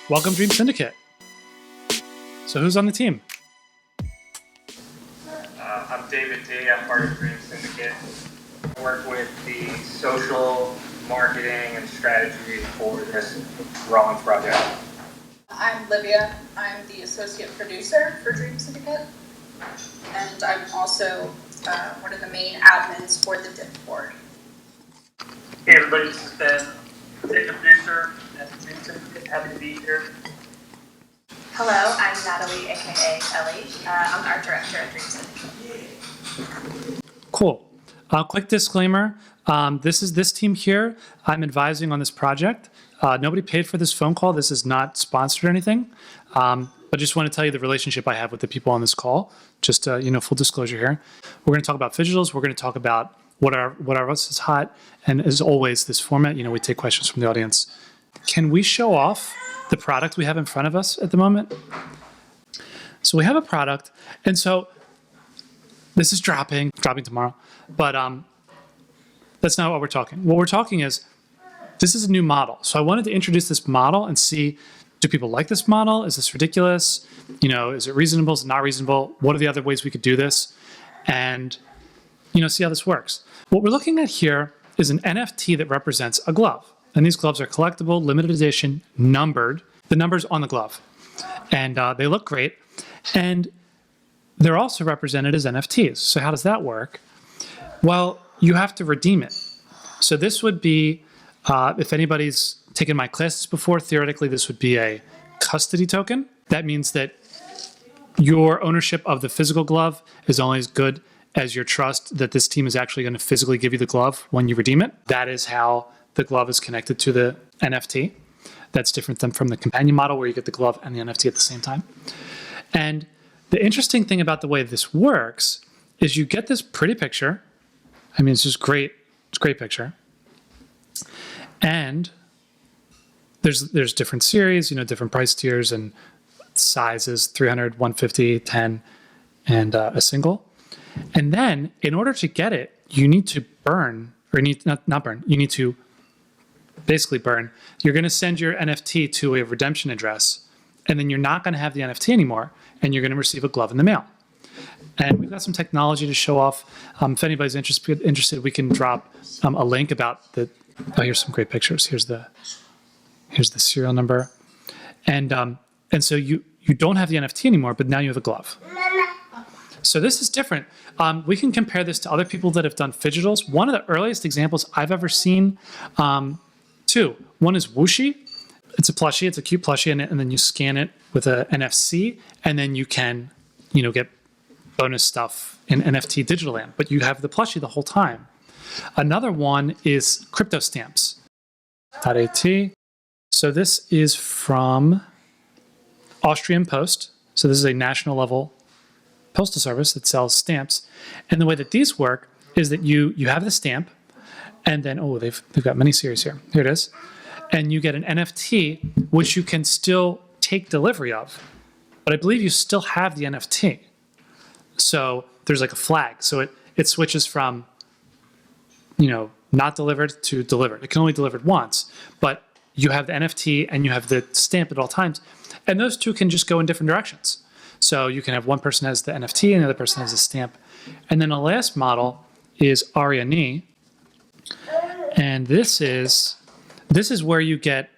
Welcome, Dream Syndicate. So who's on the team? I'm David D. I'm part of Dream Syndicate. I work with the social marketing and strategy for this Rawlings project. I'm Livia. I'm the associate producer for Dream Syndicate. And I'm also one of the main admins for the Discord. Hey everybody, this is Ben, executive producer at Dream Syndicate. Happy to be here. Hello, I'm Natalie, aka Ellie. I'm the art director at Dream Syndicate. Cool. Quick disclaimer. This team here. I'm advising on this project. Nobody paid for this phone call. This is not sponsored or anything. But just want to tell you the relationship I have with the people on this call. Just full disclosure here. We're going to talk about Phygitals. We're going to talk about what else is hot, and as always, this format. We take questions from the audience. Can we show off the product we have in front of us at the moment? So we have a product, and so this is dropping tomorrow. But that's not what we're talking. What we're talking is this is a new model. So I wanted to introduce this model and see, do people like this model? Is this ridiculous? Is it reasonable? Is it not reasonable? What are the other ways we could do this? And see how this works. What we're looking at here is an NFT that represents a glove. And these gloves are collectible, limited edition, numbered. The number's on the glove. And they look great. And they're also represented as NFTs. So how does that work? Well, you have to redeem it. So this would be, if anybody's taken my classes before, theoretically this would be a custody token. That means that your ownership of the physical glove is only as good as your trust that this team is actually going to physically give you the glove when you redeem it. That is how the glove is connected to the NFT. That's different than from the companion model where you get the glove and the NFT at the same time. And the interesting thing about the way this works is you get this pretty picture. I mean, it's just great. It's a great picture. And there's different series, different price tiers and sizes, 300, 150, 10, and a single. And then in order to get it, you need to burn, or not burn, you need to basically burn. You're going to send your NFT to a redemption address, and then you're not going to have the NFT anymore, and you're going to receive a glove in the mail. And we've got some technology to show off. If anybody's interested, we can drop a link about the. Oh, here's some great pictures. Here's the serial number, and so you don't have the NFT anymore, but now you have a glove. So this is different. We can compare this to other people that have done Phygitals. One of the earliest examples I've ever seen, two. One is Whooshy. It's a plushie. It's a cute plushie, and then you scan it with an NFC, and then you can, get bonus stuff in NFT digital land. But you have the plushie the whole time. Another one is crypto stamps. .at. So this is from Austrian Post. So this is a national level postal service that sells stamps. And the way that these work is that you have the stamp, and then, they've got many series here. Here it is. And you get an NFT, which you can still take delivery of. But I believe you still have the NFT. So there's like a flag. So it switches from, not delivered to delivered. It can only be delivered once, but you have the NFT and you have the stamp at all times. And those two can just go in different directions. So you can have one person has the NFT and the other person has the stamp. And then the last model is Ariane. And this is where you get,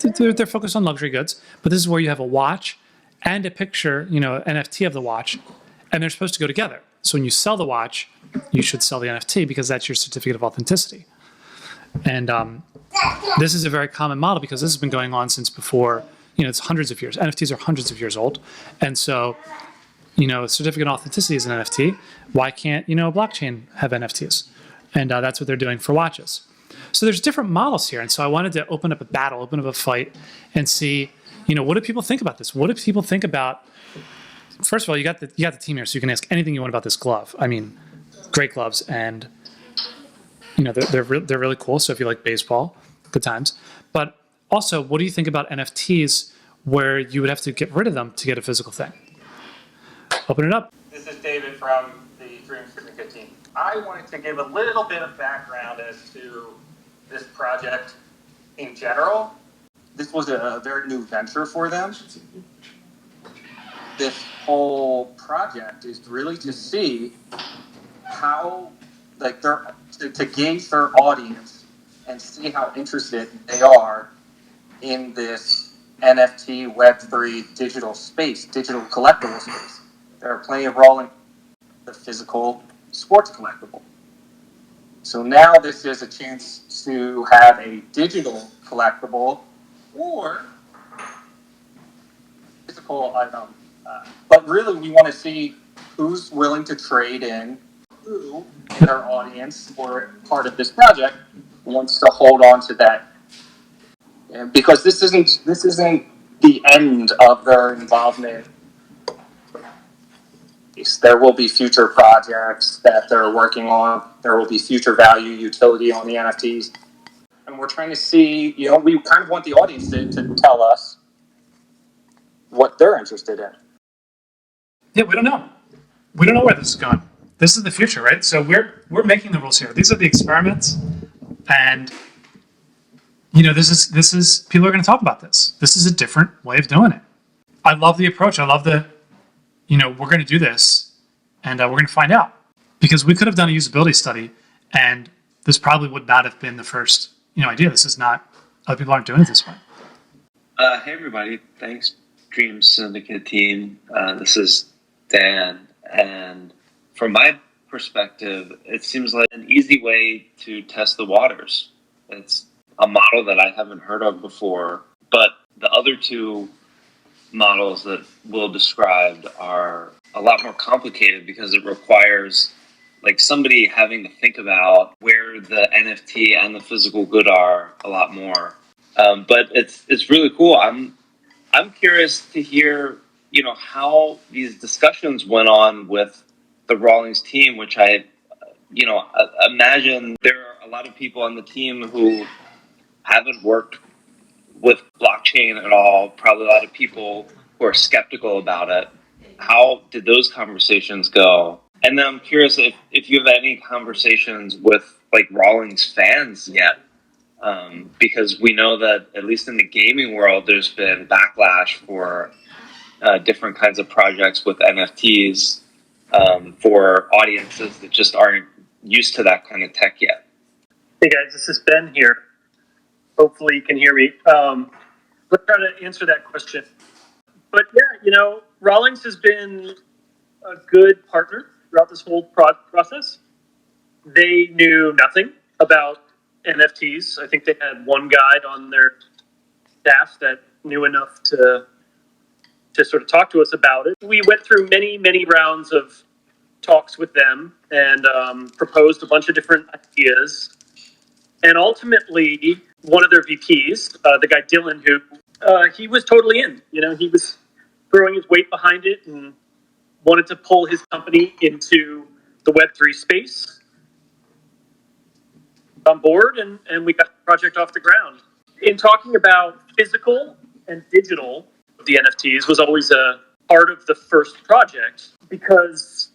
they're focused on luxury goods, but this is where you have a watch and a picture, NFT of the watch, and they're supposed to go together. So when you sell the watch, you should sell the NFT because that's your certificate of authenticity. And this is a very common model because this has been going on since before, it's hundreds of years. NFTs are hundreds of years old. And so, a certificate of authenticity is an NFT. Why can't, a blockchain have NFTs? And that's what they're doing for watches. So there's different models here. And so I wanted to open up a battle, open up a fight, and see, what do people think about this? What do people think about, first of all, you got the team here, so you can ask anything you want about this glove. I mean, great gloves, and, they're really cool. So if you like baseball, good times. But also, what do you think about NFTs where you would have to get rid of them to get a physical thing? Open it up. This is David from the Dream Syndicate team. I wanted to give a little bit of background as to this project in general. this was a very new venture for them. This whole project is really to see how, like, to gauge their audience and see how interested they are in this NFT Web3 digital space, digital collectible space. There are plenty of Rawlings, the physical sports collectible. So now this is a chance to have a digital collectible or physical item. But really, we want to see who's willing to trade in, who in our audience or part of this project wants to hold on to that. And because this isn't the end of their involvement. There will be future projects that they're working on. There will be future value utility on the NFTs. And we're trying to see, we kind of want the audience to tell us what they're interested in. Yeah, we don't know. We don't know where this is going. This is the future, right? So we're making the rules here. These are the experiments, and this is people are going to talk about this. This is a different way of doing it. I love the approach. I love the, we're going to do this, and we're going to find out, because we could have done a usability study, and this probably would not have been the first idea. This is not, other people aren't doing it this way. Hey everybody, thanks Dream Syndicate team. This is Dan, and from my perspective, it seems like an easy way to test the waters. It's a model that I haven't heard of before, but the other two models that Will described are a lot more complicated because it requires like somebody having to think about where the NFT and the physical good are a lot more. But it's really cool. I'm curious to hear, how these discussions went on with the Rawlings team, which I imagine there are a lot of people on the team who haven't worked with blockchain at all, probably a lot of people who are skeptical about it. How did those conversations go? And then I'm curious if you have any conversations with like Rawlings fans yet, because we know that at least in the gaming world, there's been backlash for different kinds of projects with NFTs for audiences that just aren't used to that kind of tech yet. Hey guys, this is Ben here. Hopefully you can hear me. Let's try to answer that question. But yeah, Rawlings has been a good partner throughout this whole process. They knew nothing about NFTs. I think they had one guy on their staff that knew enough to sort of talk to us about it. We went through many, many rounds of talks with them and proposed a bunch of different ideas. And ultimately, one of their VPs, the guy Dylan, who he was totally in. He was throwing his weight behind it and wanted to pull his company into the Web3 space. On board, and we got the project off the ground. In talking about physical and digital, the NFTs was always a part of the first project because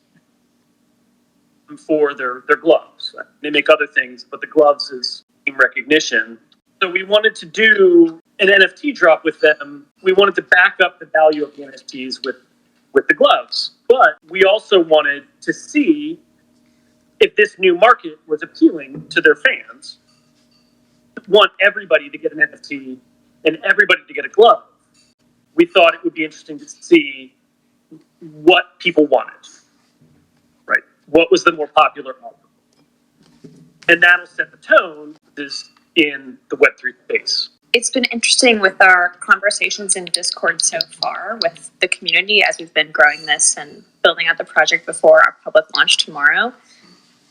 for their gloves. They make other things, but the gloves is name recognition. So we wanted to do an NFT drop with them. We wanted to back up the value of the NFTs with the gloves. But we also wanted to see if this new market was appealing to their fans. Want everybody to get an NFT and everybody to get a glove. We thought it would be interesting to see what people wanted, right? What was the more popular offer? And that'll set the tone in the Web3 space. It's been interesting with our conversations in Discord so far with the community as we've been growing this and building out the project before our public launch tomorrow.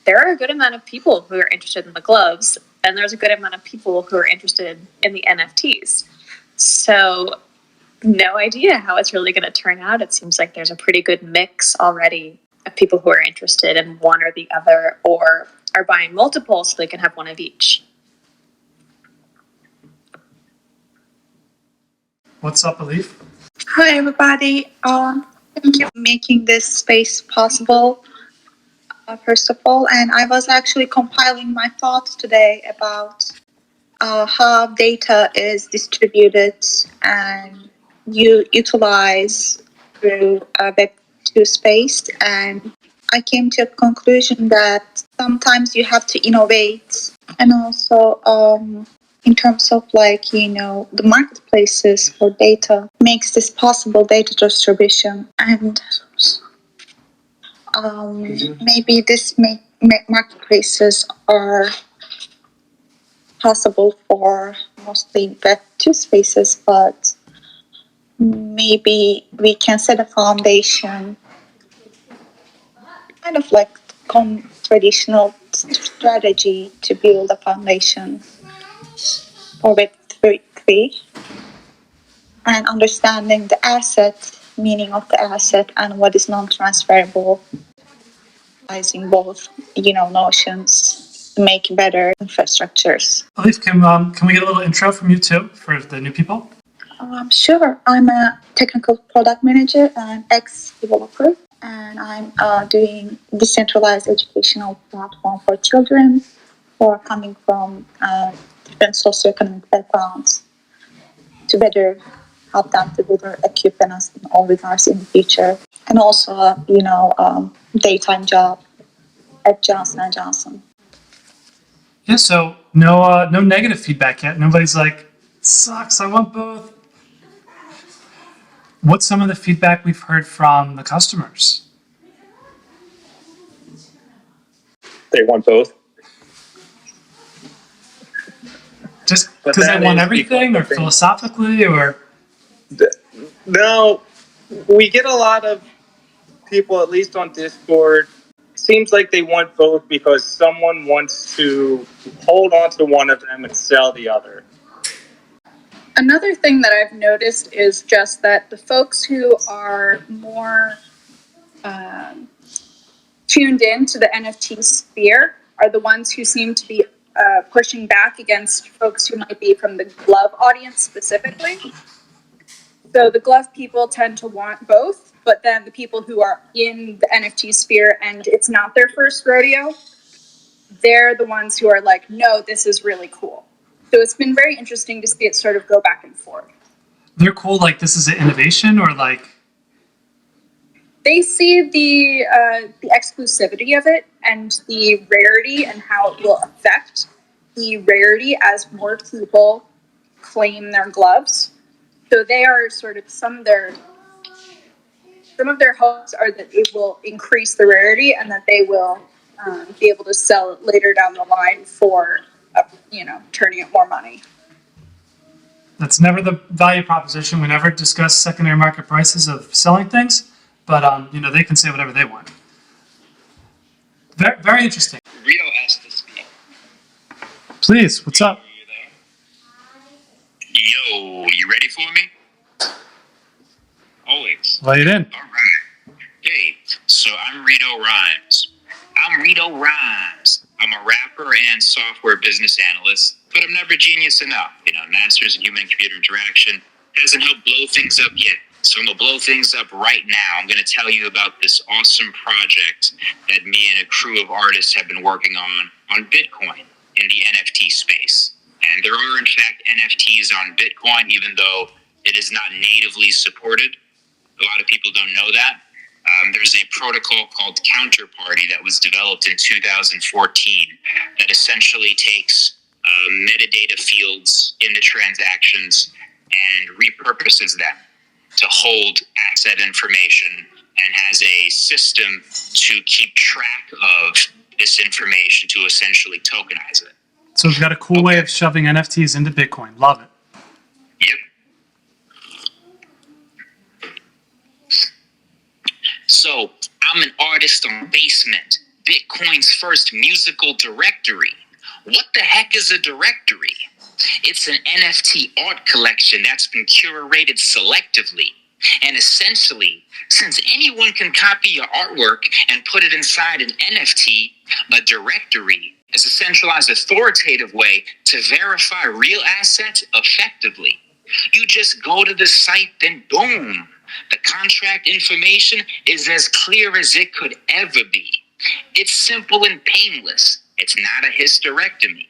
There are a good amount of people who are interested in the gloves, and there's a good amount of people who are interested in the NFTs. So no idea how it's really going to turn out. It seems like there's a pretty good mix already of people who are interested in one or the other, or are buying multiple so they can have one of each. What's up, Alif? Hi, everybody. Thank you for making this space possible, first of all. And I was actually compiling my thoughts today about how data is distributed and you utilize through Web2 space. And I came to a conclusion that sometimes you have to innovate, and also in terms of the marketplaces for data makes this possible, data distribution. And maybe this marketplaces are possible for mostly Web2 spaces, but maybe we can set a foundation, kind of like traditional strategy to build a foundation for Web3, and understanding the asset, meaning of the asset, and what is non-transferable, using both, notions to make better infrastructures. Elif, can we get a little intro from you too for the new people? Sure. I'm a technical product manager and ex-developer, and I'm doing decentralized educational platform for children who are coming from different socioeconomic backgrounds to better help them to better equip us in all regards in the future. And also, daytime job at Johnson & Johnson. Yeah, so no negative feedback yet. Nobody's like, sucks, I want both. What's some of the feedback we've heard from the customers? They want both. Just because they want everything, or philosophically, or? No, we get a lot of people, at least on Discord. Seems like they want both because someone wants to hold on to one of them and sell the other. Another thing that I've noticed is just that the folks who are more tuned in to the NFT sphere are the ones who seem to be pushing back against folks who might be from the glove audience specifically. So the glove people tend to want both, but then the people who are in the NFT sphere and it's not their first rodeo, they're the ones who are like, no, this is really cool. So it's been very interesting to see it sort of go back and forth. They're cool, like this is an innovation, or like? They see the exclusivity of it and the rarity and how it will affect the rarity as more people claim their gloves. So they are sort of some of their hopes are that it will increase the rarity and that they will be able to sell it later down the line for turning it more money. That's never the value proposition. We never discuss secondary market prices of selling things, but they can say whatever they want. Very, very interesting. Rito asked to speak. Please, what's up? Are you there? Yo, you ready for me? Always. Lay it in. All right. Hey, so I'm Rito Rhymes. I'm a rapper and software business analyst, but I'm never genius enough. Masters in human computer interaction hasn't helped blow things up yet. So I'm going to blow things up right now. I'm going to tell you about this awesome project that me and a crew of artists have been working on Bitcoin in the NFT space. And there are, in fact, NFTs on Bitcoin, even though it is not natively supported. A lot of people don't know that. There's a protocol called Counterparty that was developed in 2014 that essentially takes metadata fields in the transactions and repurposes them to hold asset information and has a system to keep track of this information to essentially tokenize it. So we've got a cool way of shoving NFTs into Bitcoin. Love it. Yep. So, I'm an artist on Basement, Bitcoin's first musical directory. What the heck is a directory? It's an NFT art collection that's been curated selectively. And essentially, since anyone can copy your artwork and put it inside an NFT, a directory is a centralized authoritative way to verify real assets effectively. You just go to the site, then boom. The contract information is as clear as it could ever be. It's simple and painless. It's not a hysterectomy.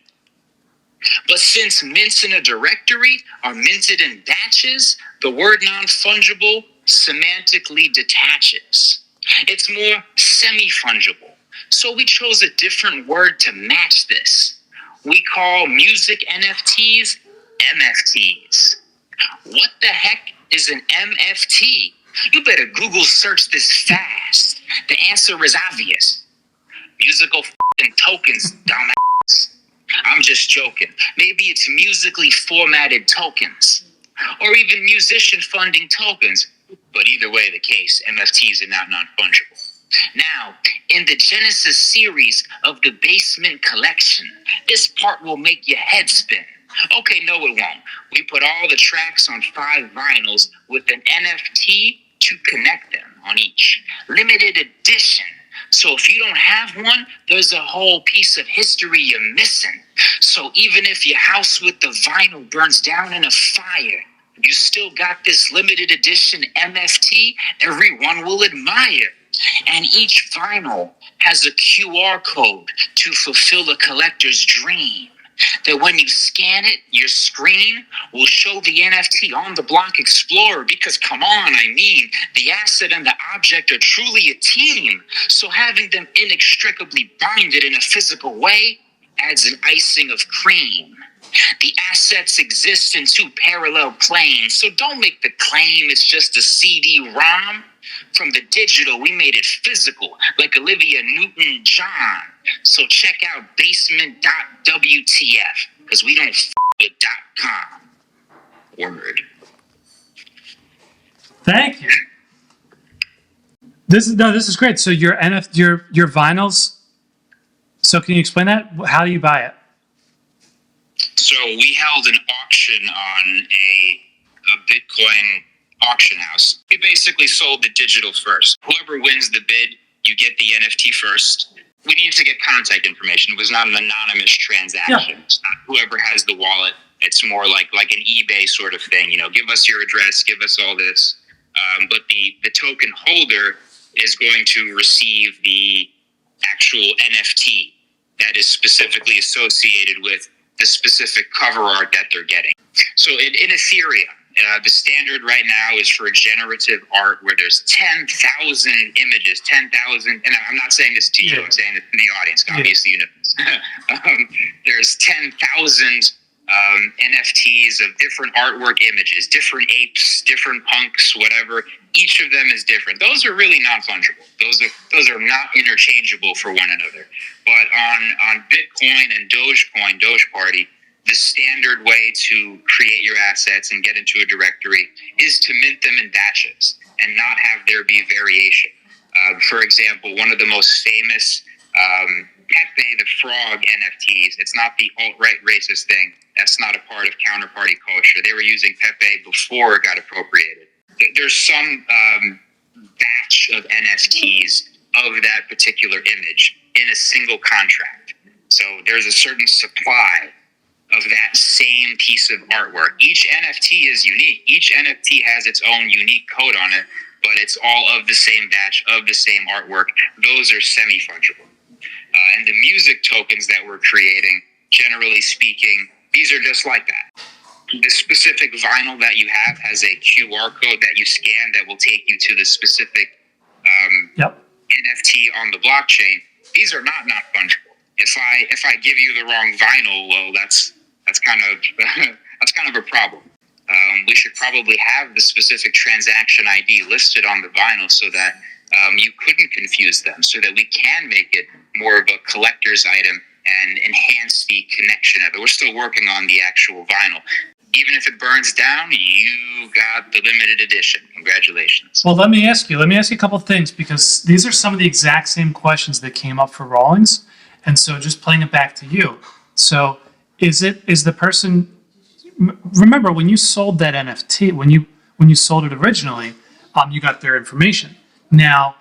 But since mints in a directory are minted in batches, the word non-fungible semantically detaches. It's more semi-fungible. So we chose a different word to match this. We call music NFTs MFTs. What the heck is an MFT? You better Google search this fast. The answer is obvious. Musical f***ing tokens, dumbass. I'm just joking. Maybe it's musically formatted tokens. Or even musician funding tokens. But either way the case, MFTs are not non-fungible. Now, in the Genesis series of the Basement Collection, this part will make your head spin. Okay, no it won't. We put all the tracks on 5 vinyls with an NFT to connect them on each. Limited edition. So if you don't have one, there's a whole piece of history you're missing. So even if your house with the vinyl burns down in a fire, you still got this limited edition MFT everyone will admire. And each vinyl has a QR code to fulfill a collector's dream. That when you scan it, your screen will show the NFT on the Block Explorer because, come on, I mean, the asset and the object are truly a team. So having them inextricably bonded in a physical way adds an icing of cream. The assets exist in 2 parallel planes, so don't make the claim it's just a CD-ROM. From the digital, we made it physical, like Olivia Newton-John. So check out basement.wtf, because we don't f*** with .com. Word. Thank you. This is great. So your vinyls. So can you explain that? How do you buy it? So we held an auction on a Bitcoin auction house. We basically sold the digital first. Whoever wins the bid, you get the NFT first. We needed to get contact information. It was not an anonymous transaction. Yeah. It's not whoever has the wallet. It's more like an eBay sort of thing. You know, give us your address, give us all this. But the token holder is going to receive the actual NFT that is specifically associated with the specific cover art that they're getting. So in Ethereum, the standard right now is for generative art where there's 10,000 images, 10,000, and I'm not saying this to you, I'm saying it in the audience, obviously you know this. There's 10,000 NFTs of different artwork images, different apes, different punks, whatever. Each of them is different. Those are really non-fungible. Those are not interchangeable for one another. But on Bitcoin and Dogecoin, Doge Party, the standard way to create your assets and get into a directory is to mint them in batches and not have there be variation. For example, one of the most famous Pepe the Frog NFTs, it's not the alt-right racist thing. That's not a part of counterparty culture. They were using Pepe before it got appropriated. There's some batch of NFTs of that particular image in a single contract. So there's a certain supply of that same piece of artwork. Each NFT is unique. Each NFT has its own unique code on it, but it's all of the same batch, of the same artwork. Those are semi-fungible. And the music tokens that we're creating, generally speaking, these are just like that. The specific vinyl that you have has a QR code that you scan that will take you to the specific NFT on the blockchain. These are not fungible. If I give you the wrong vinyl, well, that's kind of a problem. We should probably have the specific transaction ID listed on the vinyl so that you couldn't confuse them, so that we can make it more of a collector's item and enhance the connection of it. We're still working on the actual vinyl. Even if it burns down, you got the limited edition. Congratulations. Well, let me ask you a couple of things, because these are some of the exact same questions that came up for Rawlings. And so just playing it back to you. So is the person, remember when you sold that NFT, when you sold it originally, you got their information. Now,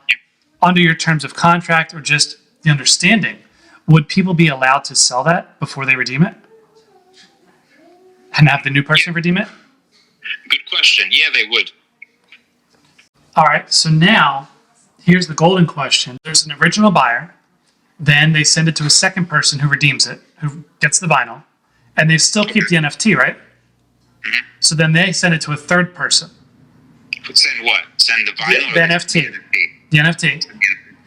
under your terms of contract or just the understanding, would people be allowed to sell that before they redeem it? And have the new person redeem it? Good question. Yeah, they would. All right, so now here's the golden question. There's an original buyer, then they send it to a second person who redeems it, who gets the vinyl, and they still keep the NFT, right? Mhm. So then they send it to a third person. Send what? Send the vinyl? The or NFT. NFT? The NFT.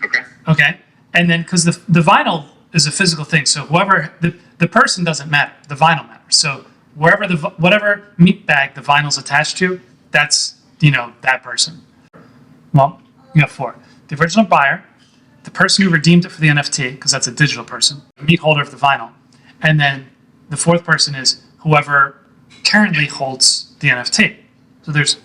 Okay. Okay. And then, because the vinyl is a physical thing, so whoever the person doesn't matter, the vinyl matters. So wherever whatever meat bag the vinyl's attached to, that's that person. Well, you have four: the original buyer, the person who redeemed it for the NFT, because that's a digital person, the meat holder of the vinyl, and then the fourth person is whoever currently holds the NFT. So there's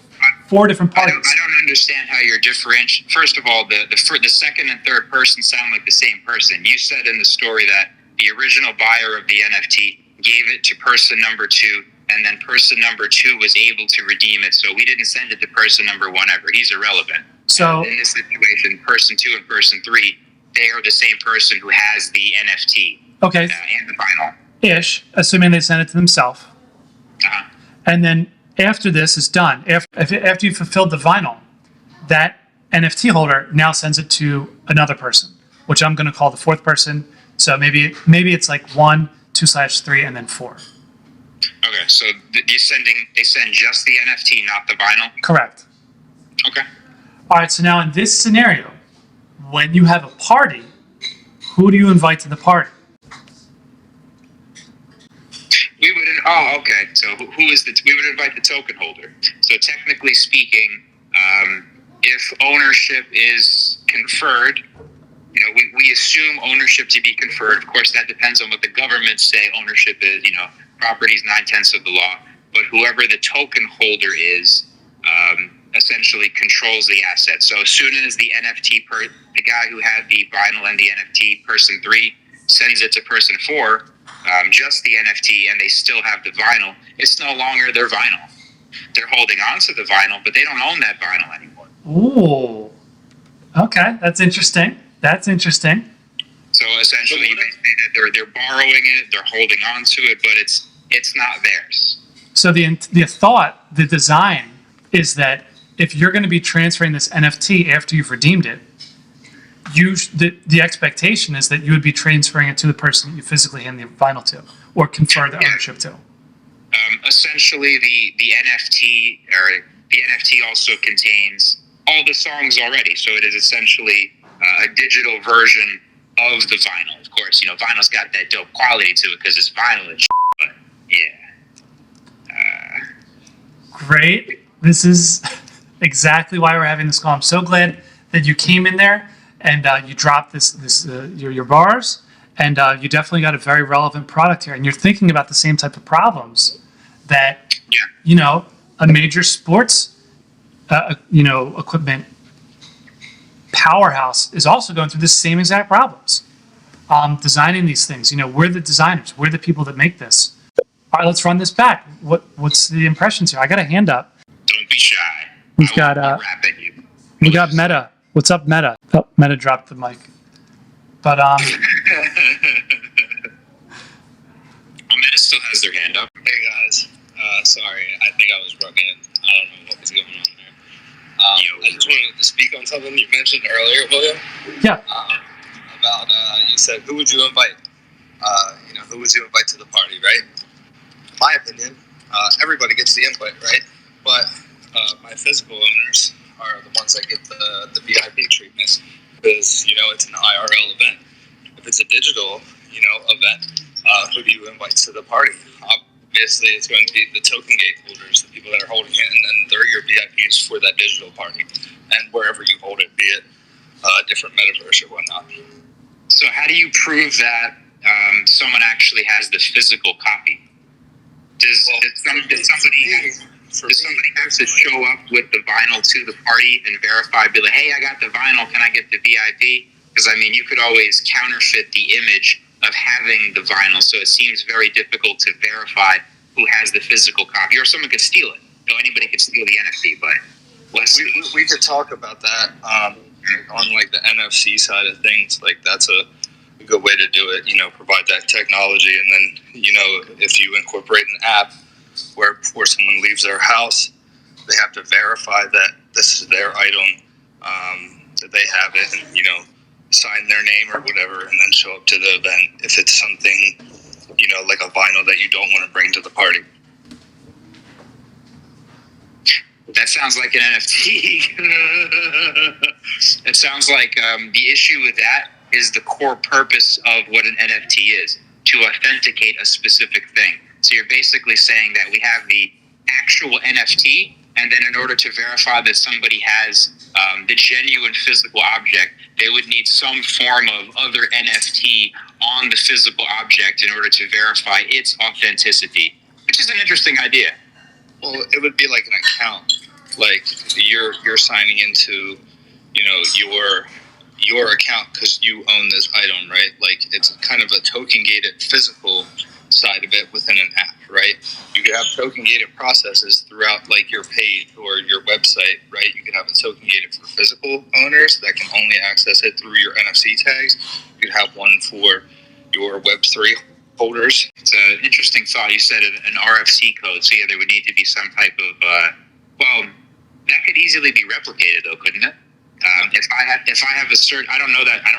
four different I parties. don't understand how you're differentiating. First of all, the second and third person sound like the same person. You said in the story that the original buyer of the NFT gave it to person number 2, and then person number 2 was able to redeem it. So we didn't send it to person number 1 ever. He's irrelevant. So in this situation, person 2 and person 3, they are the same person who has the NFT okay, and the vinyl. ish, assuming they sent it to themselves. Uh-huh. And then after this is done, after you fulfilled the vinyl, that NFT holder now sends it to another person, which I'm going to call the fourth person. So maybe it's like 1, 2/3, and then 4. Okay, so they send just the NFT, not the vinyl. Correct. Okay. All right. So now in this scenario, when you have a party, who do you invite to the party? We would. Oh, okay. So who is the? We would invite the token holder. So technically speaking, if ownership is conferred, we assume ownership to be conferred. Of course, that depends on what the governments say ownership is. Property is 9/10 of the law. But whoever the token holder is, essentially controls the asset. So as soon as the NFT the guy who had the vinyl and the NFT, person 3, sends it to person 4. Just the NFT, and they still have the vinyl, it's no longer their vinyl. They're holding on to the vinyl, but they don't own that vinyl anymore. Ooh. Okay, that's interesting. So essentially, you may say that they're borrowing it, they're holding on to it, but it's not theirs. So the design is that if you're going to be transferring this NFT after you've redeemed it, the expectation is that you would be transferring it to the person that you physically hand the vinyl to or confer the ownership to. Essentially, the NFT also contains all the songs already, so it is essentially a digital version of the vinyl. Of course, vinyl's got that dope quality to it because it's vinyl and shit, but yeah. Great. This is exactly why we're having this call. I'm so glad that you came in there and you dropped your bars, and you definitely got a very relevant product here. And you're thinking about the same type of problems that a major sports equipment powerhouse is also going through the same exact problems. Designing these things, we're the designers, we're the people that make this. All right, let's run this back. What's the impressions here? I got a hand up. Don't be shy. We've got rap at you. we got Meta. What's up, Meta? Oh, Meta dropped the mic. But Meta still has their hand up. Hey guys, sorry, I think I was rugged. I don't know what was going on there. I just wanted to speak on something you mentioned earlier, William. yeah, About you said who would you invite? Who would you invite to the party, right? In my opinion, everybody gets the invite, right? But my physical owners are the ones that get the VIP treatment because it's an IRL event. If it's a digital event, who do you invite to the party? Obviously, it's going to be the token gate holders, the people that are holding it, and then they're your VIPs for that digital party, and wherever you hold it, be it a different metaverse or whatnot. So how do you prove that someone actually has the physical copy? Does somebody have to show up with the vinyl to the party and verify, be like, hey, I got the vinyl, can I get the VIP? Because, you could always counterfeit the image of having the vinyl, so it seems very difficult to verify who has the physical copy, or someone could steal it. Anybody could steal the NFT, but we could talk about that on like the NFC side of things. Like that's a good way to do it. Provide that technology, and then if you incorporate an app where before someone leaves their house, they have to verify that this is their item, that they have it, and sign their name or whatever, and then show up to the event. If it's something you know, like a vinyl that you don't want to bring to the party. That sounds like an NFT. It sounds like the issue with that is the core purpose of what an NFT is, to authenticate a specific thing. So you're basically saying that we have the actual NFT, and then in order to verify that somebody has the genuine physical object, they would need some form of other NFT on the physical object in order to verify its authenticity, which is an interesting idea. Well, it would be like an account. Like you're signing into, you know, your account because you own this item, right? Like it's kind of a token gated physical side of it within an app, right? You could have token gated processes throughout like your page or your website, right? You could have it token gated for physical owners that can only access it through your NFC tags. You could have one for your Web3 holders. It's an interesting thought. You said an RFC code, so yeah, there would need to be some type of well, that could easily be replicated, though, couldn't it? If I have a certain, I don't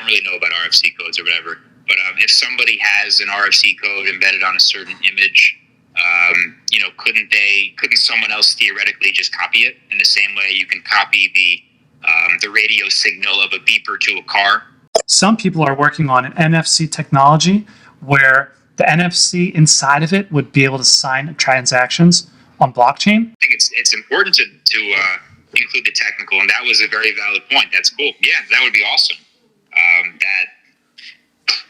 really know about RFC codes or whatever. But if somebody has an RFC code embedded on a certain image, you know, couldn't someone else theoretically just copy it in the same way you can copy the radio signal of a beeper to a car? Some people are working on an NFC technology where the NFC inside of it would be able to sign transactions on blockchain. I think it's important to include the technical, and that was a very valid point. That's cool. Yeah, that would be awesome.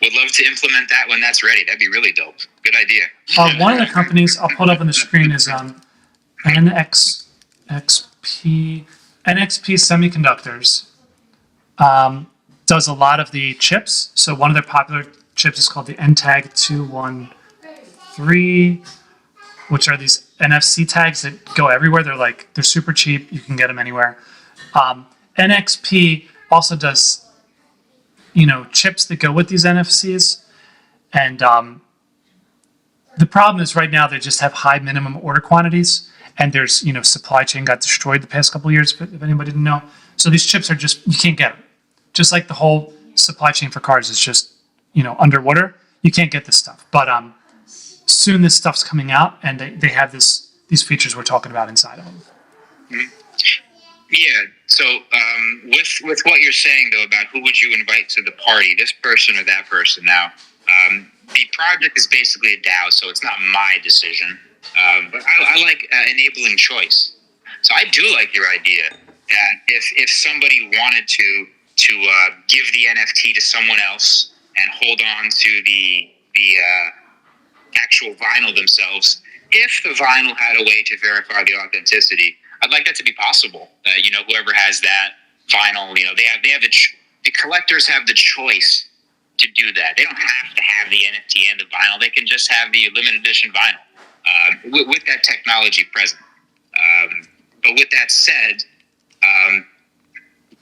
Would love to implement that when that's ready. That'd be really dope. Good idea. One of the companies I'll put up on the screen is NXP Semiconductors. Does a lot of the chips. So one of their popular chips is called the NTAG 213, which are these NFC tags that go everywhere. They're super cheap. You can get them anywhere. NXP also does, you know, chips that go with these NFCs. And the problem is right now they just have high minimum order quantities. And there's, you know, supply chain got destroyed the past couple of years, if anybody didn't know. So these chips are just, you can't get them. Just like the whole supply chain for cars is just, you know, underwater. You can't get this stuff. But soon this stuff's coming out, and they have these features we're talking about inside of them. Mm-hmm. Yeah. So with what you're saying though about who would you invite to the party, this person or that person. Now, the project is basically a DAO, so it's not my decision. But I like enabling choice. So I do like your idea that if somebody wanted to give the NFT to someone else and hold on to the actual vinyl themselves, if the vinyl had a way to verify the authenticity, I'd like that to be possible. You know, whoever has that vinyl, you know, they have the collectors have the choice to do that. They don't have to have the NFT and the vinyl. They can just have the limited edition vinyl with that technology present. But with that said,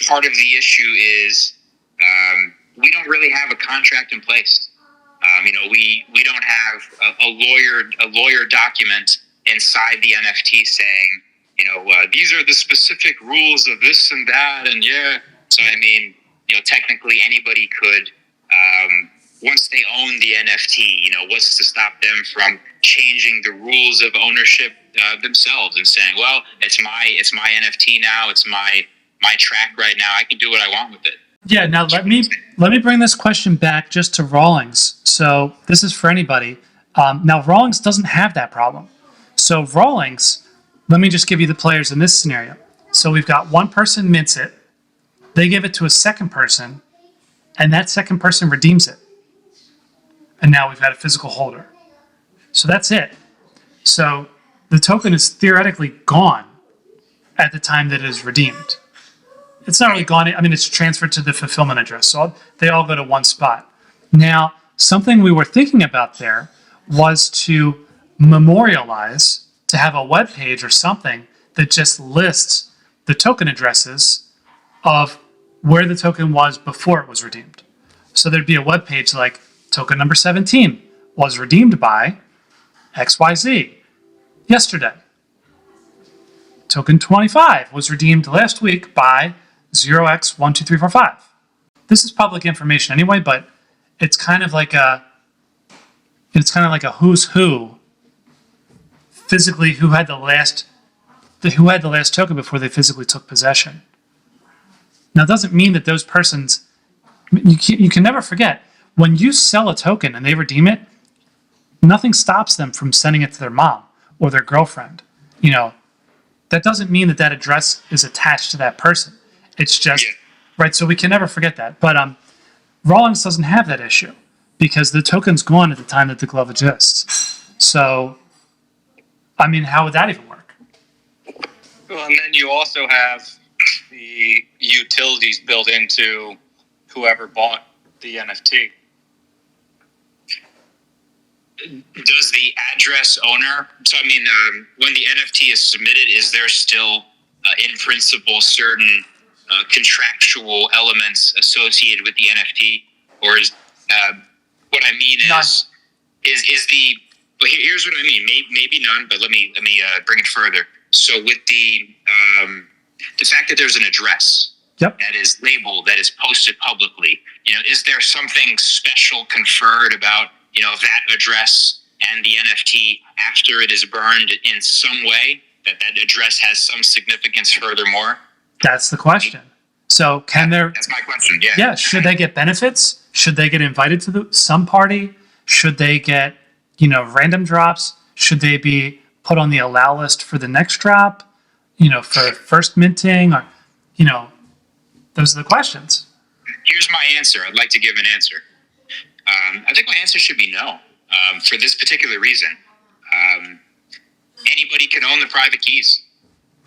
part of the issue is we don't really have a contract in place. You know, we don't have a lawyer document inside the NFT saying, you know, these are the specific rules of this and that, and yeah. So I mean, you know, technically anybody could, once they own the NFT, you know, what's to stop them from changing the rules of ownership themselves and saying, well, it's my NFT now, it's my track right now, I can do what I want with it. Yeah, now let me bring this question back just to Rawlings. So this is for anybody. Now Rawlings doesn't have that problem. So Rawlings, let me just give you the players in this scenario. So we've got one person mints it, they give it to a second person, and that second person redeems it. And now we've got a physical holder. So that's it. So the token is theoretically gone at the time that it is redeemed. It's not really gone. I mean, it's transferred to the fulfillment address. So they all go to one spot. Now, something we were thinking about there was to memorialize, to have a web page or something that just lists the token addresses of where the token was before it was redeemed. So there'd be a web page like token number 17 was redeemed by XYZ yesterday. Token 25 was redeemed last week by 0x12345. This is public information anyway, but it's kind of like it's kind of like a who's who, physically, who had the last token before they physically took possession. Now, it doesn't mean that those persons, you can never forget, when you sell a token and they redeem it, nothing stops them from sending it to their mom or their girlfriend. That doesn't mean that address is attached to that person. It's just, right, so we can never forget that. But Rawlings doesn't have that issue because the token's gone at the time that the glove exists. So, I mean, how would that even work? Well, and then you also have the utilities built into whoever bought the NFT. Does the address owner, so I mean, when the NFT is submitted, is there still, in principle, certain contractual elements associated with the NFT? Or is, what I mean is the, but here's what I mean, maybe none, but let me bring it further. So with the fact that there's an address that is labeled, that is posted publicly, is there something special conferred about, that address and the NFT after it is burned in some way, that address has some significance furthermore? That's the question. So that's my question, yeah. Yeah, should they get benefits? Should they get invited to some party? Should they get, random drops? Should they be put on the allow list for the next drop? For first minting? Or, those are the questions. Here's my answer. I'd like to give an answer. I think my answer should be no, for this particular reason. Anybody can own the private keys.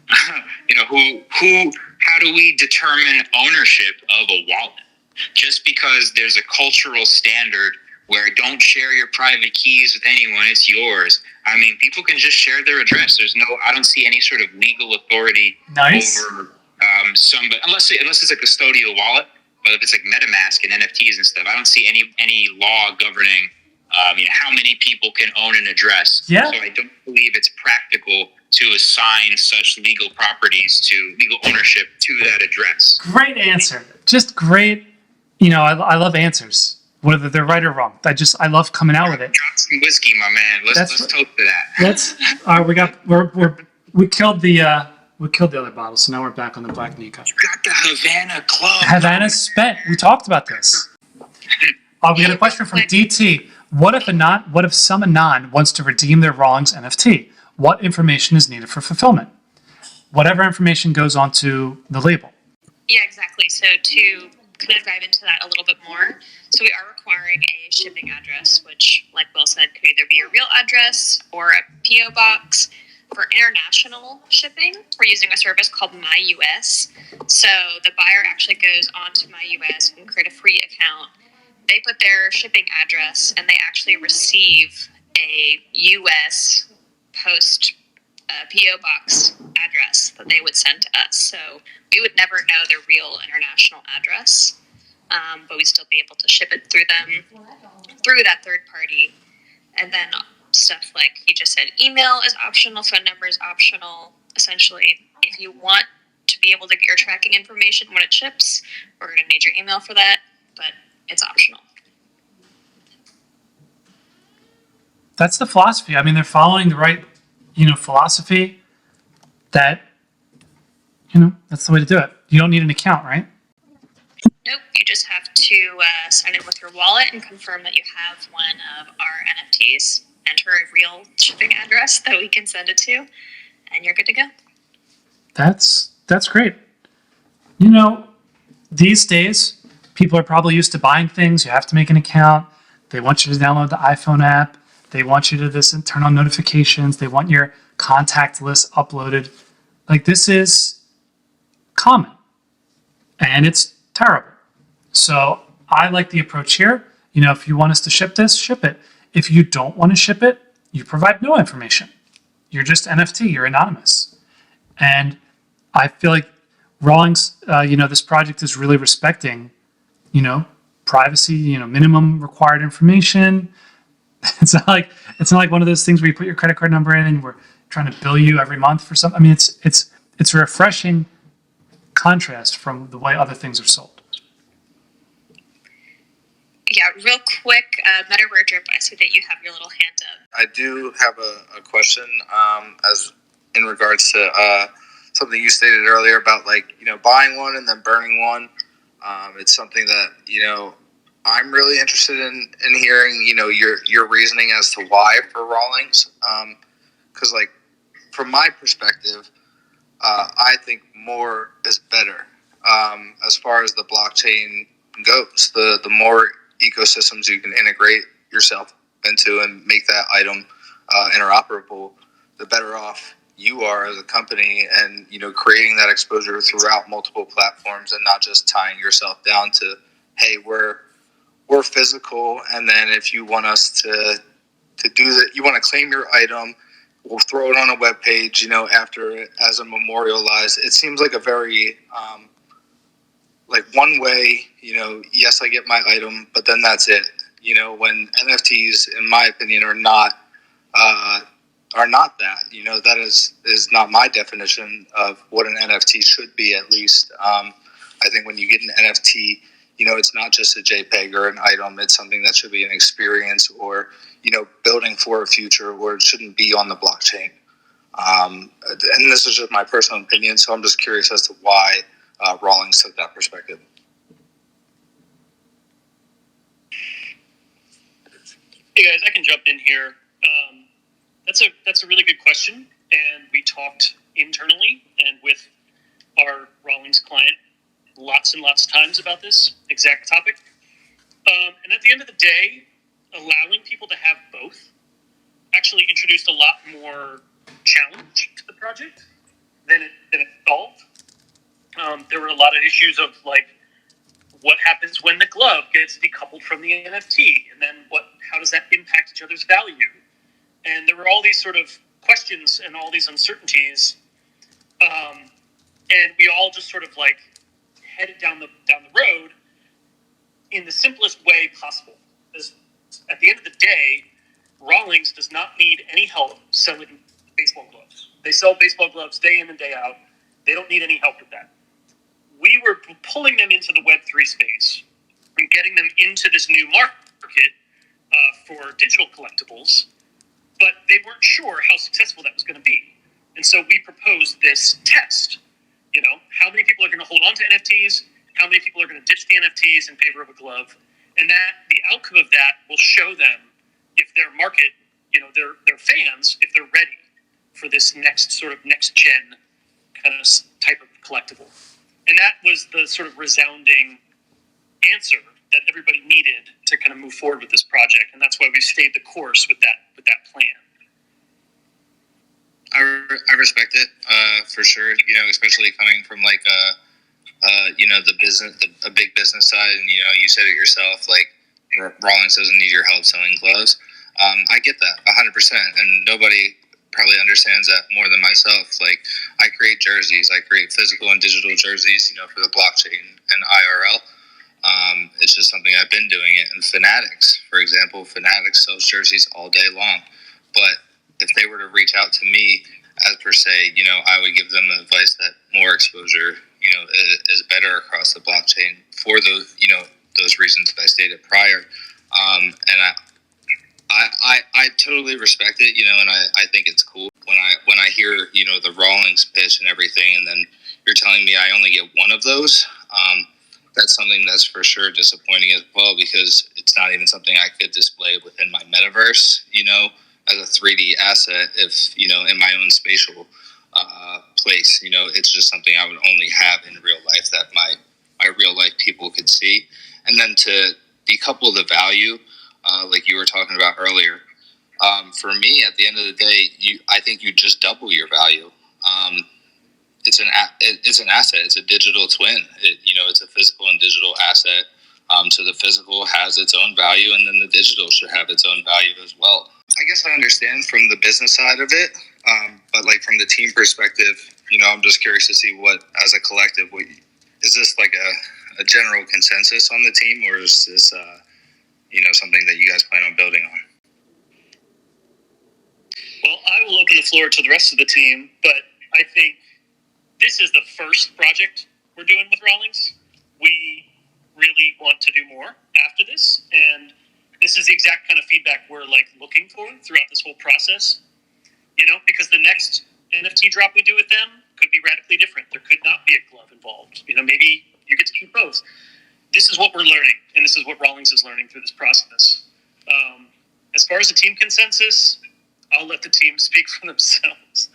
How do we determine ownership of a wallet? Just because there's a cultural standard where don't share your private keys with anyone, it's yours. I mean, people can just share their address. I don't see any sort of legal authority over unless it's a custodial wallet. But if it's like MetaMask and NFTs and stuff, I don't see any law governing, how many people can own an address. Yeah. So I don't believe it's practical to assign such legal ownership to that address. Great answer. Just great. I love answers, whether they're right or wrong. I love coming out with it. Drop some whiskey, my man. Let's toast to that. All right, we killed the other bottle, so now we're back on the Black Nika. You got the Havana Club. Havana's spent. We talked about this. We got a question from DT. What if some anon wants to redeem their Rawlings NFT? What information is needed for fulfillment? Whatever information goes onto the label. Yeah, exactly. So to kind of dive into that a little bit more, so we are requiring a shipping address, which, like Will said, could either be your real address or a PO box. For international shipping, we're using a service called MyUS. So the buyer actually goes onto MyUS and create a free account. They put their shipping address and they actually receive a US post PO box address that they would send to us. So we would never know their real international address, but we'd still be able to ship it through them, through that third party. And then stuff like you just said, email is optional, phone number is optional. Essentially, if you want to be able to get your tracking information when it ships, we're going to need your email for that, but it's optional. That's the philosophy. I mean, they're following the right, philosophy that, that's the way to do it. You don't need an account, right? Nope, you just have to sign in with your wallet and confirm that you have one of our NFTs. Enter a real shipping address that we can send it to, and you're good to go. That's great. These days, people are probably used to buying things. You have to make an account. They want you to download the iPhone app. They want you to turn on notifications. They want your contact list uploaded. Like, this is common, and it's terrible. So I like the approach here. If you want us to ship this, ship it. If you don't want to ship it, you provide no information. You're just NFT. You're anonymous. And I feel like Rawlings, this project is really respecting, privacy, minimum required information. It's not like one of those things where you put your credit card number in and we're trying to bill you every month for something. I mean, it's a refreshing contrast from the way other things are sold. Yeah, real quick meta drip. I see that you have your little hand up. I do have a question as in regards to something you stated earlier about buying one and then burning one. It's something that I'm really interested in hearing your reasoning as to why for Rawlings, because from my perspective, I think more is better as far as the blockchain goes. The more ecosystems you can integrate yourself into and make that item interoperable, the better off you are as a company, and creating that exposure throughout multiple platforms and not just tying yourself down to, hey, we're physical, and then if you want us to do that, you want to claim your item, we'll throw it on a web page, after it as a memorialized. It seems like a very one way, yes, I get my item, but then that's it. When NFTs, in my opinion, are not that. That is not my definition of what an NFT should be, at least. I think when you get an NFT, it's not just a JPEG or an item. It's something that should be an experience, or, building for a future, or it shouldn't be on the blockchain. And this is just my personal opinion, so I'm just curious as to why Rawlings took that perspective. Hey guys, I can jump in here. That's a really good question, and we talked internally and with our Rawlings client lots and lots of times about this exact topic. And at the end of the day, allowing people to have both actually introduced a lot more challenge to the project than it solved. There were a lot of issues of what happens when the glove gets decoupled from the NFT, and then how does that impact each other's value? And there were all these sort of questions and all these uncertainties, and we all just sort of headed down the road in the simplest way possible. Because at the end of the day, Rawlings does not need any help selling baseball gloves. They sell baseball gloves day in and day out. They don't need any help with that. We were pulling them into the Web3 space and getting them into this new market for digital collectibles, but they weren't sure how successful that was going to be. And so we proposed this test. How many people are going to hold on to NFTs? How many people are going to ditch the NFTs in favor of a glove? And that the outcome of that will show them if their market, their fans, if they're ready for this next gen kind of type of collectible. And that was the sort of resounding answer that everybody needed to kind of move forward with this project. And that's why we stayed the course with that plan. I respect it for sure. Especially coming from the business, a big business side, and you said it yourself. Rawlings doesn't need your help selling gloves. I get that 100%, and nobody probably understands that more than myself. I create jerseys, I create physical and digital jerseys, for the blockchain and IRL. It's just something I've been doing it. And Fanatics, for example, Fanatics sells jerseys all day long. But if they were to reach out to me, as per se, I would give them the advice that more exposure, is better across the blockchain for those, those reasons that I stated prior. And I totally respect it, and I think it's cool when I hear, the Rawlings pitch and everything, and then you're telling me I only get one of those. That's something that's for sure disappointing as well, because it's not even something I could display within my metaverse, as a 3D asset, if, in my own spatial place. It's just something I would only have in real life that my real life people could see. And then to decouple the value, like you were talking about earlier, for me, at the end of the day, I think you just double your value. It's an asset. It's a digital twin. It's a physical and digital asset. So the physical has its own value, and then the digital should have its own value as well. I guess I understand from the business side of it, but from the team perspective, I'm just curious to see what, as a collective, is this a general consensus on the team, or is this something that you guys plan on building on? Well, I will open the floor to the rest of the team, but I think this is the first project we're doing with Rawlings. We really want to do more after this, and this is the exact kind of feedback we're like looking for throughout this whole process. You know, because the next NFT drop we do with them could be radically different. There could not be a glove involved. You know, maybe you get to keep both. This is what we're learning, and this is what Rawlings is learning through this process. As far as the team consensus, I'll let the team speak for themselves.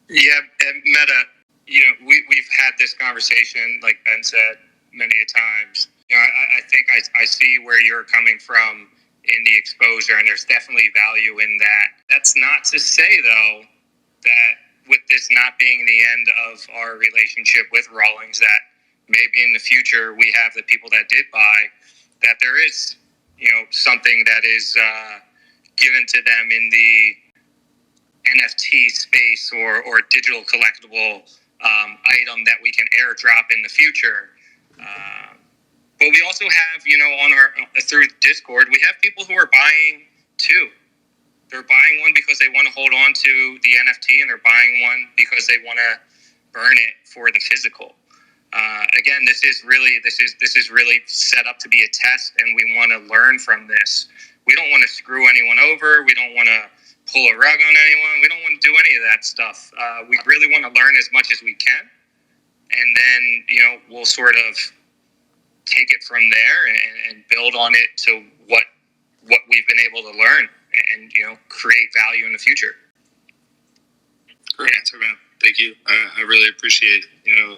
Yeah, and Meta, you know, we've had this conversation, like Ben said, many a times. You know, I think I see where you're coming from in the exposure, and there's definitely value in that. That's not to say, though, that with this not being the end of our relationship with Rawlings, that maybe in the future we have the people that did buy, that there is, you know, something that is given to them in the NFT space or digital collectible item that we can airdrop in the future. But we also have, you know, on our through Discord, we have people who are buying two. They're buying one because they want to hold on to the NFT, and they're buying one because they want to burn it for the physical. Again, this is really set up to be a test, and we want to learn from this. We don't want to screw anyone over. We don't want to pull a rug on anyone. We don't want to do any of that stuff. We really want to learn as much as we can, and then, you know, we'll sort of take it from there and build on it to what we've been able to learn, and, you know, create value in the future. Great answer, man. Thank you. I really appreciate, you know,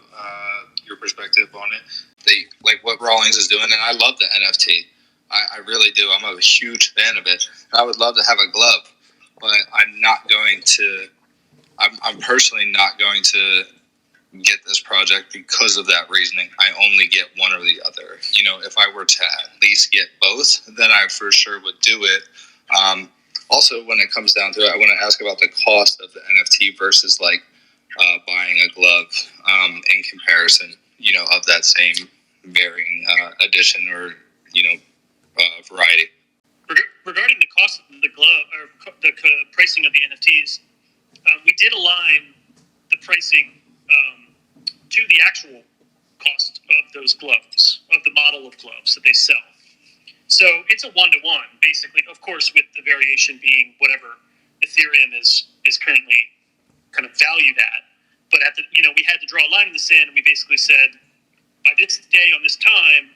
your perspective on it. Like what Rawlings is doing, and I love the NFT. I really do. I'm a huge fan of it. I would love to have a glove, but I'm personally not going to get this project because of that reasoning. I only get one or the other. You know, if I were to at least get both, then I for sure would do it. Also, when it comes down to it, I want to ask about the cost of the NFT versus like buying a glove in comparison, you know, of that same varying edition or, you know, variety. Regarding the cost of the glove or the pricing of the NFTs, we did align the pricing to the actual cost of those gloves, of the model of gloves that they sell. So it's a one-to-one, basically, of course, with the variation being whatever Ethereum is currently kind of valued at. But we had to draw a line in the sand, and we basically said, by this day on this time,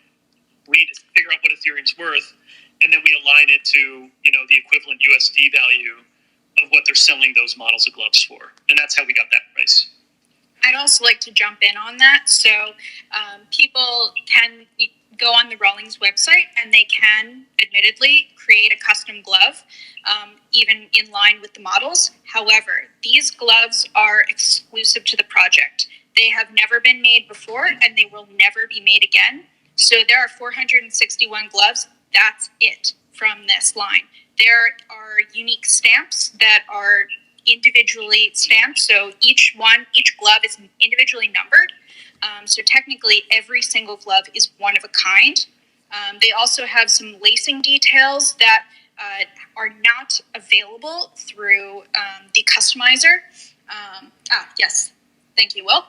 we need to figure out what Ethereum's worth, and then we align it to, you know, the equivalent USD value of what they're selling those models of gloves for. And that's how we got that price. I'd also like to jump in on that. So people can go on the Rawlings website, and they can admittedly create a custom glove, even in line with the models. However, these gloves are exclusive to the project. They have never been made before, and they will never be made again. So there are 461 gloves. That's it from this line. There are unique stamps that are individually stamped. So each glove is individually numbered. So technically, every single glove is one of a kind. They also have some lacing details that are not available through the customizer. Yes, thank you, Will.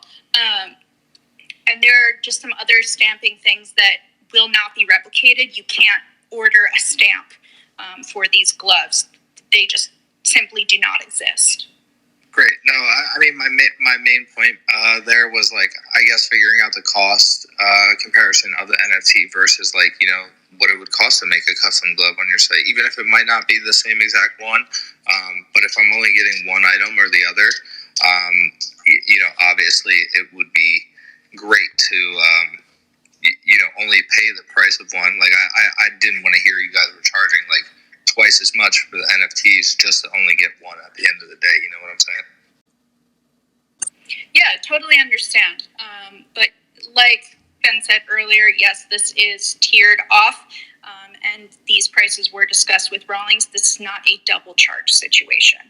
And there are just some other stamping things that will not be replicated. You can't order a stamp for these gloves. They just simply do not exist. Great. No, I mean, my main point there was, like, I guess figuring out the cost comparison of the NFT versus, like, you know, what it would cost to make a custom glove on your site, even if it might not be the same exact one. But if I'm only getting one item or the other, you know, obviously it would be great to, you know, only pay the price of one. Like, I didn't want to hear you guys were charging, like, twice as much for the NFTs just to only get one at the end of the day. You know what I'm saying? Yeah, totally understand. But like Ben said earlier, yes, this is tiered off, and these prices were discussed with Rawlings. This is not a double charge situation.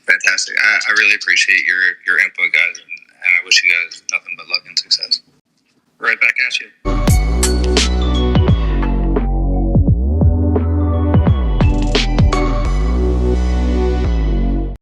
Fantastic. I really appreciate your input, guys, and I wish you